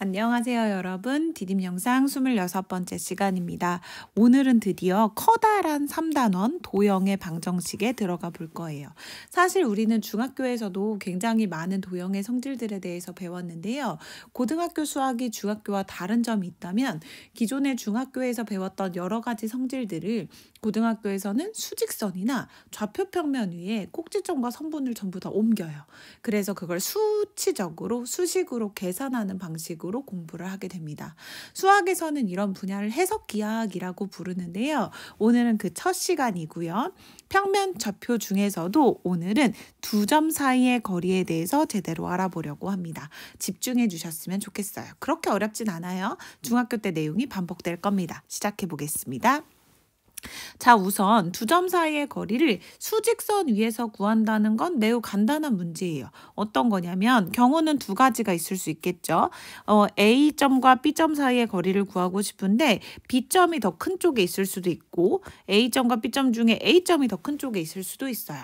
안녕하세요, 여러분. 디딤 영상 26번째 시간입니다. 오늘은 드디어 커다란 3단원 도형의 방정식에 들어가 볼 거예요. 사실 우리는 중학교에서도 굉장히 많은 도형의 성질들에 대해서 배웠는데요. 고등학교 수학이 중학교와 다른 점이 있다면 기존의 중학교에서 배웠던 여러 가지 성질들을 고등학교에서는 수직선이나 좌표평면 위에 꼭지점과 선분을 전부 다 옮겨요. 그래서 그걸 수치적으로 수식으로 계산하는 방식으로 공부를 하게 됩니다. 수학에서는 이런 분야를 해석기하학이라고 부르는데요. 오늘은 그 첫 시간이고요. 평면 좌표 중에서도 오늘은 두 점 사이의 거리에 대해서 제대로 알아보려고 합니다. 집중해 주셨으면 좋겠어요. 그렇게 어렵진 않아요. 중학교 때 내용이 반복될 겁니다. 시작해 보겠습니다. 자, 우선 두 점 사이의 거리를 수직선 위에서 구한다는 건 매우 간단한 문제예요. 어떤 거냐면 경우는 두 가지가 있을 수 있겠죠. A점과 B점 사이의 거리를 구하고 싶은데 B점이 더 큰 쪽에 있을 수도 있고 A점과 B점 중에 A점이 더 큰 쪽에 있을 수도 있어요.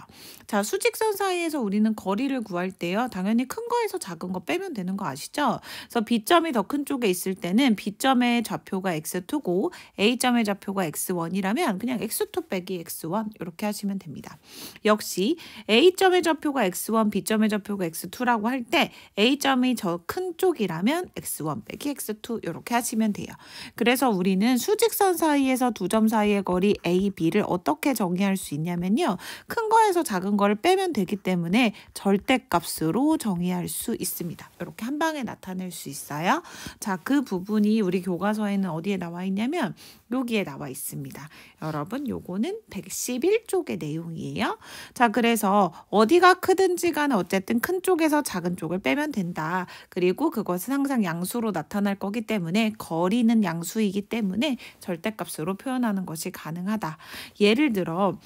자, 수직선 사이에서 우리는 거리를 구할 때요. 당연히 큰 거에서 작은 거 빼면 되는 거 아시죠? 그래서 B점이 더 큰 쪽에 있을 때는 B점의 좌표가 x2고 A점의 좌표가 x1이라면 그냥 x2 빼기 x1 이렇게 하시면 됩니다. 역시 A점의 좌표가 x1, B점의 좌표가 x2라고 할 때 A점이 저 큰 쪽이라면 x1 빼기 x2 이렇게 하시면 돼요. 그래서 우리는 수직선 사이에서 두 점 사이의 거리 A, B를 어떻게 정의할 수 있냐면요. 큰 거에서 작은 거를 빼면 되기 때문에 절대값으로 정의할 수 있습니다. 이렇게 한 방에 나타낼 수 있어요. 자, 그 부분이 우리 교과서에는 어디에 나와 있냐면 여기에 나와 있습니다. 여러분, 요거는 111쪽의 내용이에요. 자, 그래서 어디가 크든지 간에 어쨌든 큰 쪽에서 작은 쪽을 빼면 된다. 그리고 그것은 항상 양수로 나타날 거기 때문에 거리는 양수이기 때문에 절대값으로 표현하는 것이 가능하다. 예를 들어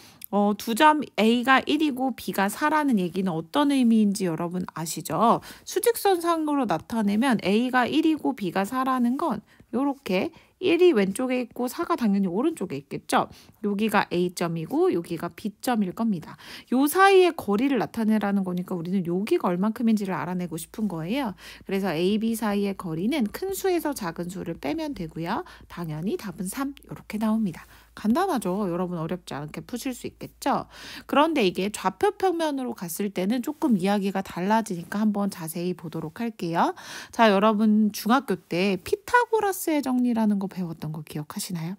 두 점 A가 1이고 B가 4라는 얘기는 어떤 의미인지 여러분 아시죠? 수직선상으로 나타내면 A가 1이고 B가 4라는 건 요렇게 1이 왼쪽에 있고 4가 당연히 오른쪽에 있겠죠. 여기가 A점이고 여기가 B점일 겁니다. 요 사이의 거리를 나타내라는 거니까 우리는 여기가 얼만큼인지를 알아내고 싶은 거예요. 그래서 A, B 사이의 거리는 큰 수에서 작은 수를 빼면 되고요. 당연히 답은 3 이렇게 나옵니다. 간단하죠. 여러분 어렵지 않게 푸실 수 있겠죠. 그런데 이게 좌표평면으로 갔을 때는 조금 이야기가 달라지니까 한번 자세히 보도록 할게요. 자, 여러분 중학교 때 피타고라스의 정리라는 거 배웠던 거 기억하시나요?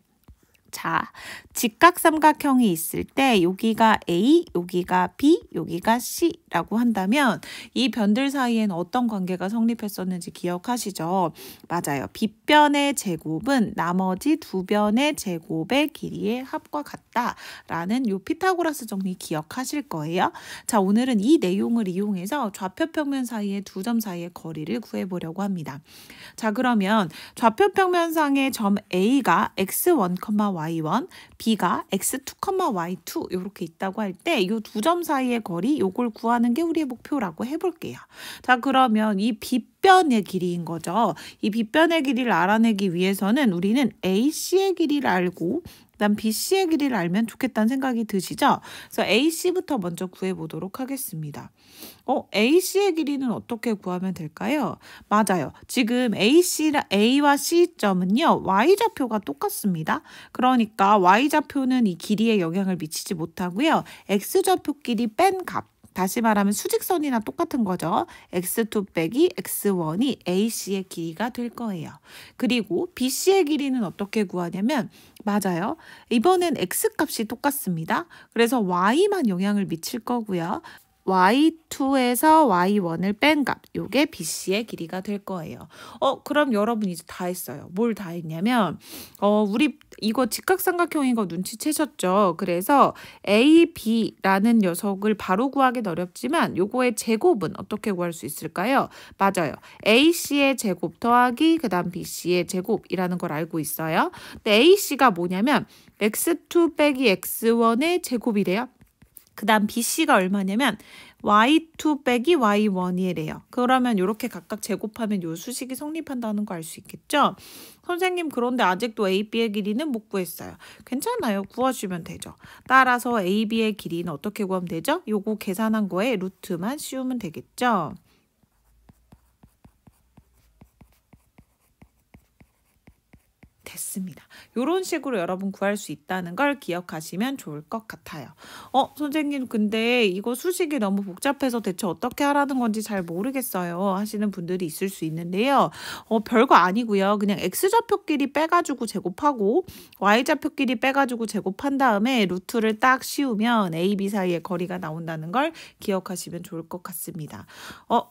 자, 직각삼각형이 있을 때 여기가 A, 여기가 B, 여기가 C라고 한다면 이 변들 사이엔 어떤 관계가 성립했었는지 기억하시죠? 맞아요. 빗변의 제곱은 나머지 두 변의 제곱의 길이의 합과 같다라는 요 피타고라스 정리 기억하실 거예요. 자, 오늘은 이 내용을 이용해서 좌표평면 사이의 두 점 사이의 거리를 구해보려고 합니다. 자, 그러면 좌표평면상의 점 A가 x1, y1, B가 x2, y2 이렇게 있다고 할 때 이 두 점 사이의 거리 요걸 구하는 게 우리의 목표라고 해볼게요. 자, 그러면 이 빗변의 길이인 거죠. 이 빗변의 길이를 알아내기 위해서는 우리는 AC의 길이를 알고 그다음 BC의 길이를 알면 좋겠다는 생각이 드시죠? 그래서 AC부터 먼저 구해보도록 하겠습니다. AC의 길이는 어떻게 구하면 될까요? 맞아요. 지금 A와 C점은요. Y좌표가 똑같습니다. 그러니까 Y좌표는 이 길이에 영향을 미치지 못하고요. X좌표끼리 뺀 값. 다시 말하면 수직선이나 똑같은 거죠. x2 빼기 x1이 AC의 길이가 될 거예요. 그리고 BC의 길이는 어떻게 구하냐면 맞아요. 이번엔 x값이 똑같습니다. 그래서 y만 영향을 미칠 거고요. y2에서 y1을 뺀 값, 요게 BC의 길이가 될 거예요. 그럼 여러분 이제 다 했어요. 뭘 다 했냐면 우리 이거 직각삼각형인 거 눈치채셨죠? 그래서 AB라는 녀석을 바로 구하기는 어렵지만 요거의 제곱은 어떻게 구할 수 있을까요? 맞아요. AC의 제곱 더하기 그다음 BC의 제곱이라는 걸 알고 있어요. 근데 AC가 뭐냐면 x2 빼기 x1의 제곱이래요. 그 다음 BC가 얼마냐면 y2 빼기 y1이래요. 그러면 이렇게 각각 제곱하면 요 수식이 성립한다는 거 알 수 있겠죠? 선생님, 그런데 아직도 AB의 길이는 못 구했어요. 괜찮아요. 구하시면 되죠. 따라서 AB의 길이는 어떻게 구하면 되죠? 요거 계산한 거에 루트만 씌우면 되겠죠? 됐습니다. 이런 식으로 여러분 구할 수 있다는 걸 기억하시면 좋을 것 같아요. 선생님 근데 이거 수식이 너무 복잡해서 대체 어떻게 하라는 건지 잘 모르겠어요 하시는 분들이 있을 수 있는데요. 별거 아니고요. 그냥 x좌표끼리 빼가지고 제곱하고 y좌표끼리 빼가지고 제곱한 다음에 루트를 딱 씌우면 a, b 사이의 거리가 나온다는 걸 기억하시면 좋을 것 같습니다.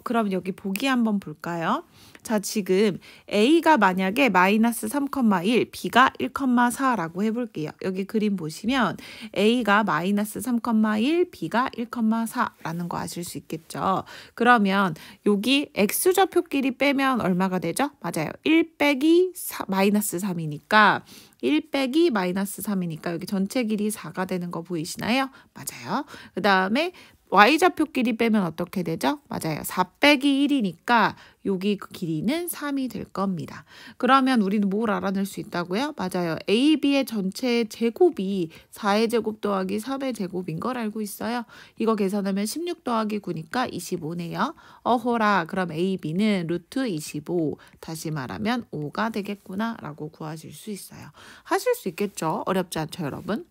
그럼 여기 보기 한번 볼까요? 자, 지금 a가 만약에 마이너스 3,1, b가 1,4라고 해볼게요. 여기 그림 보시면 a가 마이너스 3,1, b가 1,4라는 거 아실 수 있겠죠. 그러면 여기 x좌표끼리 빼면 얼마가 되죠? 맞아요. 1 빼기 마이너스 3이니까 1 빼기 마이너스 3이니까 여기 전체 길이 4가 되는 거 보이시나요? 맞아요. 그 다음에 y좌표끼리 빼면 어떻게 되죠? 맞아요. 4 빼기 1이니까 여기 그 길이는 3이 될 겁니다. 그러면 우리는 뭘 알아낼 수 있다고요? 맞아요. a, b의 전체 제곱이 4의 제곱 더하기 3의 제곱인 걸 알고 있어요. 이거 계산하면 16 더하기 9니까 25네요. 어호라, 그럼 a, b는 루트 25, 다시 말하면 5가 되겠구나 라고 구하실 수 있어요. 하실 수 있겠죠? 어렵지 않죠, 여러분?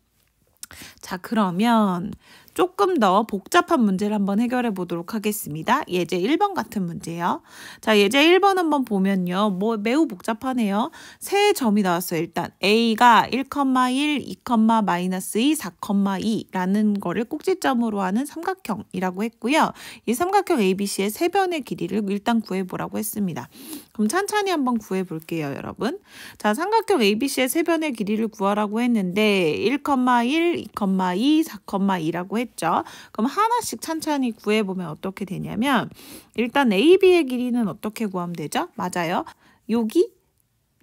자, 그러면 조금 더 복잡한 문제를 한번 해결해 보도록 하겠습니다. 예제 1번 같은 문제요. 자, 예제 1번 한번 보면요. 매우 복잡하네요. 세 점이 나왔어요. 일단 A가 1,1, 2, 마이너스 2, 4,2라는 거를 꼭지점으로 하는 삼각형이라고 했고요. 이 삼각형 ABC의 세 변의 길이를 일단 구해보라고 했습니다. 그럼 찬찬히 한번 구해볼게요, 여러분. 자, 삼각형 ABC의 세 변의 길이를 구하라고 했는데 1,1, 2,2, 4,2라고 했죠. 그럼 하나씩 찬찬히 구해보면 어떻게 되냐면 일단 AB의 길이는 어떻게 구하면 되죠? 맞아요. 여기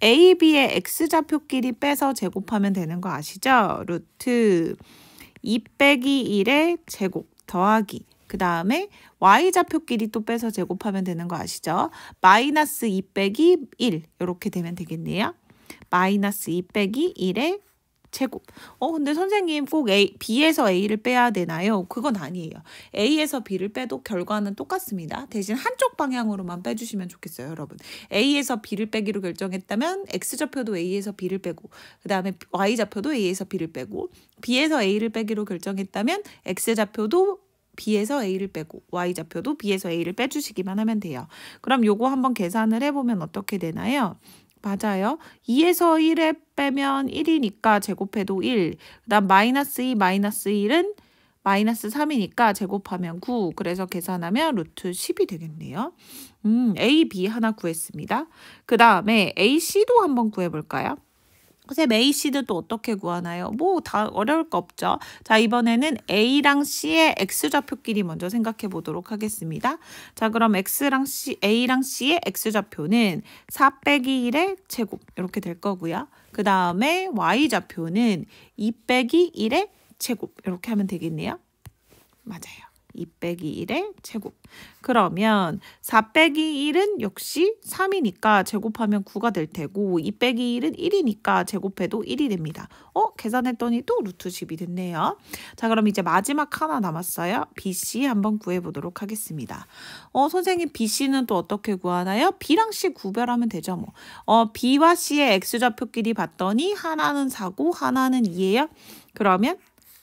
AB의 x좌표끼리 빼서 제곱하면 되는 거 아시죠? 루트 2 빼기 1의 제곱 더하기 그 다음에 y좌표끼리 또 빼서 제곱하면 되는 거 아시죠? 마이너스 2 빼기 1 이렇게 되면 되겠네요. 마이너스 2 빼기 1의 제곱. 근데 선생님 꼭 B에서 A를 빼야 되나요? 그건 아니에요. A에서 B를 빼도 결과는 똑같습니다. 대신 한쪽 방향으로만 빼주시면 좋겠어요, 여러분. A에서 B를 빼기로 결정했다면 X좌표도 A에서 B를 빼고 그 다음에 Y좌표도 A에서 B를 빼고 B에서 A를 빼기로 결정했다면 X좌표도 B에서 A를 빼고 Y좌표도 B에서 A를 빼주시기만 하면 돼요. 그럼 요거 한번 계산을 해보면 어떻게 되나요? 맞아요. 2에서 1에 빼면 1이니까 제곱해도 1. 그 다음 마이너스 2, 마이너스 1은 마이너스 3이니까 제곱하면 9. 그래서 계산하면 루트 10이 되겠네요. A, B 하나 구했습니다. 그 다음에 A, C도 한번 구해볼까요? 선생님 AC도 또 어떻게 구하나요? 다 어려울 거 없죠. 자, 이번에는 A랑 C의 x좌표끼리 먼저 생각해 보도록 하겠습니다. 자, 그럼 A랑 C의 x좌표는 4 빼기 1의 제곱 이렇게 될 거고요. 그 다음에 y좌표는 2 빼기 1의 제곱 이렇게 하면 되겠네요. 맞아요. 2 빼기 1의 제곱. 그러면 4 빼기 1은 역시 3이니까 제곱하면 9가 될 테고 2 빼기 1은 1이니까 제곱해도 1이 됩니다. 계산했더니 또 루트 10이 됐네요. 자, 그럼 이제 마지막 하나 남았어요. BC 한번 구해보도록 하겠습니다. 선생님 BC는 또 어떻게 구하나요? B랑 C 구별하면 되죠, 뭐. B와 C의 x좌표끼리 봤더니 하나는 4고 하나는 2예요. 그러면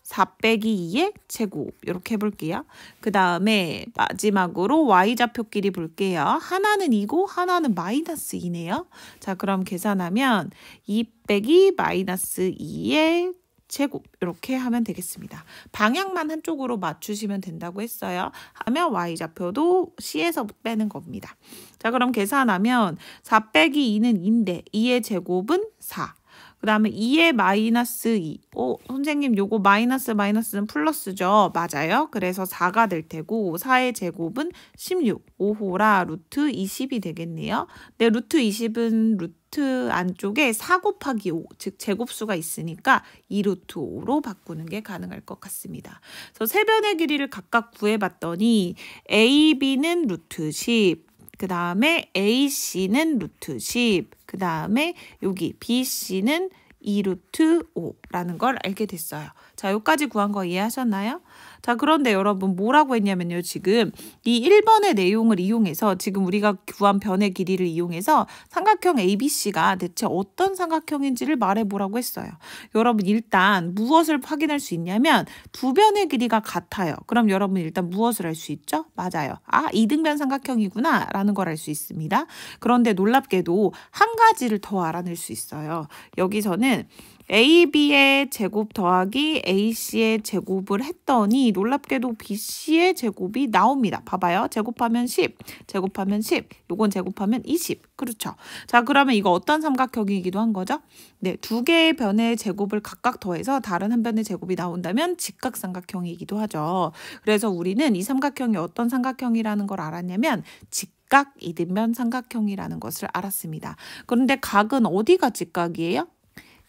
4 빼기 2의 제곱 이렇게 해볼게요. 그 다음에 마지막으로 y좌표끼리 볼게요. 하나는 2고 하나는 마이너스 2네요. 자, 그럼 계산하면 2 빼기 마이너스 2의 제곱 이렇게 하면 되겠습니다. 방향만 한쪽으로 맞추시면 된다고 했어요. 하면 y좌표도 C에서 빼는 겁니다. 자, 그럼 계산하면 4 빼기 2는 2인데 2의 제곱은 4. 그 다음에 2의 마이너스 2. 선생님 요거 마이너스는 플러스죠. 맞아요. 그래서 4가 될 테고 4의 제곱은 16. 오호라 루트 20이 되겠네요. 네, 루트 20은 루트 안쪽에 4 곱하기 5, 즉 제곱수가 있으니까 2루트 5로 바꾸는 게 가능할 것 같습니다. 그래서 세 변의 길이를 각각 구해봤더니 AB는 루트 10. 그 다음에 AC는 루트 10. 그 다음에 여기 BC는 2루트 5라는 걸 알게 됐어요. 자, 여기까지 구한 거 이해하셨나요? 자, 그런데 여러분 뭐라고 했냐면요. 지금 이 1번의 내용을 이용해서 지금 우리가 구한 변의 길이를 이용해서 삼각형 ABC가 대체 어떤 삼각형인지를 말해보라고 했어요. 여러분 일단 무엇을 확인할 수 있냐면 두 변의 길이가 같아요. 그럼 여러분 일단 무엇을 알 수 있죠? 맞아요. 아, 이등변 삼각형이구나 라는 걸 알 수 있습니다. 그런데 놀랍게도 한 가지를 더 알아낼 수 있어요. 여기서는 AB의 제곱 더하기 AC의 제곱을 했더니 놀랍게도 BC의 제곱이 나옵니다. 봐봐요. 제곱하면 10, 제곱하면 10, 요건 제곱하면 20. 그렇죠. 자, 그러면 이거 어떤 삼각형이기도 한 거죠? 네, 두 개의 변의 제곱을 각각 더해서 다른 한 변의 제곱이 나온다면 직각삼각형이기도 하죠. 그래서 우리는 이 삼각형이 어떤 삼각형이라는 걸 알았냐면 직각 이등변 삼각형이라는 것을 알았습니다. 그런데 각은 어디가 직각이에요?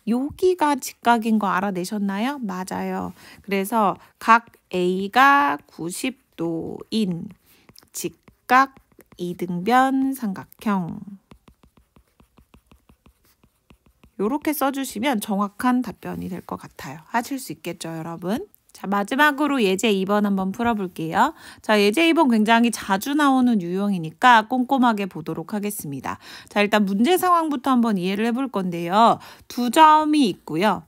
여기가 직각인 거 알아내셨나요? 맞아요. 그래서 각 A가 90도인 직각 이등변 삼각형. 이렇게 써주시면 정확한 답변이 될 것 같아요. 하실 수 있겠죠, 여러분? 자, 마지막으로 예제 2번 한번 풀어볼게요. 자, 예제 2번 굉장히 자주 나오는 유형이니까 꼼꼼하게 보도록 하겠습니다. 자, 일단 문제 상황부터 한번 이해를 해볼 건데요. 두 점이 있고요.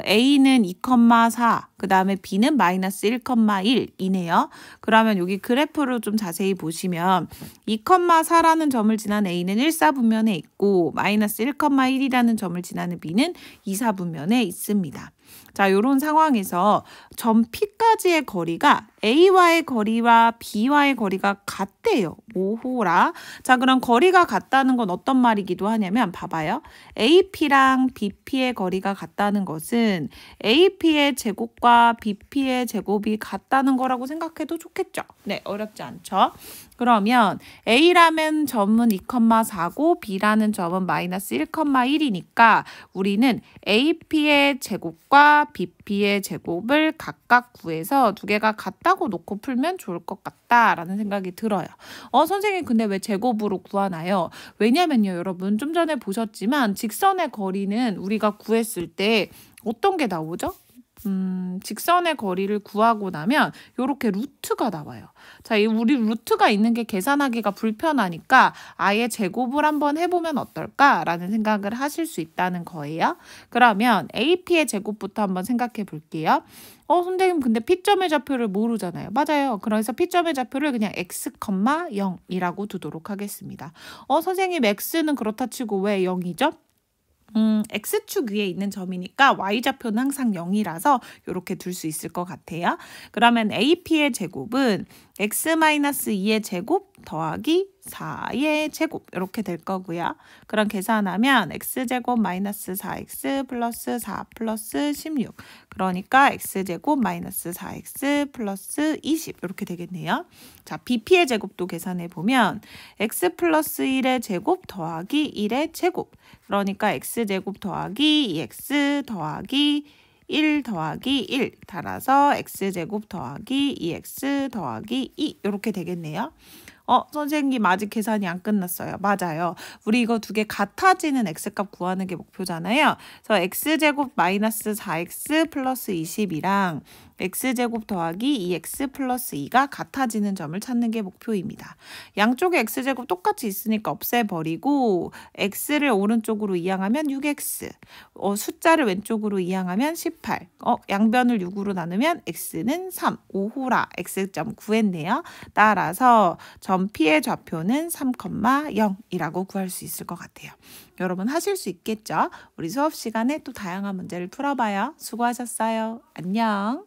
A는 2,4, 그 다음에 B는 마이너스 1,1이네요. 그러면 여기 그래프를 좀 자세히 보시면 2,4라는 점을 지난 A는 1사분면에 있고 마이너스 1,1이라는 점을 지나는 B는 2사분면에 있습니다. 자, 이런 상황에서 점 P까지의 거리가 A와의 거리와 B와의 거리가 같대요. 오호라. 자, 그럼 거리가 같다는 건 어떤 말이기도 하냐면 봐봐요. AP랑 BP의 거리가 같다는 것은 AP의 제곱과 BP의 제곱이 같다는 거라고 생각해도 좋겠죠. 네, 어렵지 않죠. 그러면 A라는 점은 2,4고 B라는 점은 마이너스 1,1이니까 우리는 AP의 제곱과 BP의 제곱을 각각 구해서 두 개가 같다고 놓고 풀면 좋을 것 같다라는 생각이 들어요. 선생님 근데 왜 제곱으로 구하나요? 왜냐면요 여러분 좀 전에 보셨지만 직선의 거리는 우리가 구했을 때 어떤 게 나오죠? 직선의 거리를 구하고 나면 이렇게 루트가 나와요. 자, 우리 루트가 있는 게 계산하기가 불편하니까 아예 제곱을 한번 해보면 어떨까라는 생각을 하실 수 있다는 거예요. 그러면 AP의 제곱부터 한번 생각해 볼게요. 선생님 근데 P점의 좌표를 모르잖아요. 맞아요. 그래서 P점의 좌표를 그냥 x, 0이라고 두도록 하겠습니다. 선생님 x는 그렇다 치고 왜 0이죠? X축 위에 있는 점이니까 Y좌표는 항상 0이라서 이렇게 둘 수 있을 것 같아요. 그러면 AP의 제곱은 X-2의 제곱 더하기 4의 제곱 이렇게 될 거고요. 그럼 계산하면 X제곱 마이너스 4X 플러스 4 플러스 16 그러니까 X제곱 마이너스 4X 플러스 20 이렇게 되겠네요. 자, BP의 제곱도 계산해 보면 X 플러스 1의 제곱 더하기 1의 제곱 그러니까 X제곱 더하기 2X 더하기 1 더하기 1 따라서 X제곱 더하기 2X 더하기 2 이렇게 되겠네요. 선생님 아직 계산이 안 끝났어요. 맞아요. 우리 이거 두 개 같아지는 X값 구하는 게 목표잖아요. 그래서 X제곱 마이너스 4X 플러스 20이랑 X제곱 더하기 2X 플러스 2가 같아지는 점을 찾는 게 목표입니다. 양쪽에 X제곱 똑같이 있으니까 없애버리고 X를 오른쪽으로 이항하면 6X, 숫자를 왼쪽으로 이항하면 18, 양변을 6으로 나누면 X는 3, 오호라 X점 구했네요. 따라서 점 P의 좌표는 3,0이라고 구할 수 있을 것 같아요. 여러분 하실 수 있겠죠? 우리 수업 시간에 또 다양한 문제를 풀어봐요. 수고하셨어요. 안녕.